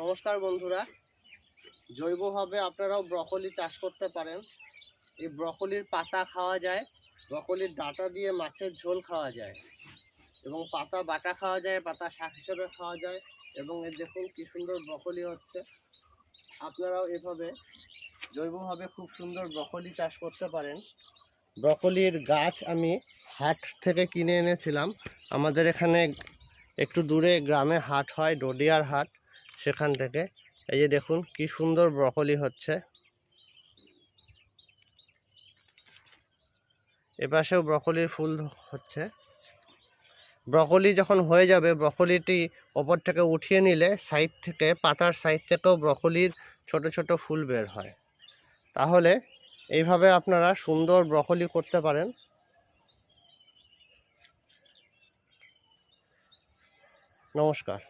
নমস্কার বন্ধুরা, জৈবভাবে আপনারাও ব্রকলি চাষ করতে পারেন। এই ব্রকলির পাতা খাওয়া যায়, ব্রকলির ডাঁটা দিয়ে মাছের ঝোল খাওয়া যায় এবং পাতা বাটা খাওয়া যায়, পাতা শাক হিসেবে খাওয়া যায়। এবং এই দেখুন কি সুন্দর ব্রকলি হচ্ছে। আপনারাও এভাবে জৈবভাবে খুব সুন্দর ব্রকলি চাষ করতে পারেন। ব্রকলির গাছ আমি হাট থেকে কিনে এনেছিলাম। আমাদের এখানে একটু দূরে গ্রামে হাট হয়, ডডিয়ার হাট, সেখান থেকে। এই যে দেখুন কি সুন্দর ব্রকলি হচ্ছে। এপাশেও ব্রকলির ফুল হচ্ছে। ব্রকলি যখন হয়ে যাবে, ব্রকলিটি ওপর থেকে উঠিয়ে নিলে সাইড থেকে, পাতার সাইড থেকেও ব্রকলির ছোট ছোট ফুল বের হয়। তাহলে এইভাবে আপনারা সুন্দর ব্রকলি করতে পারেন। নমস্কার।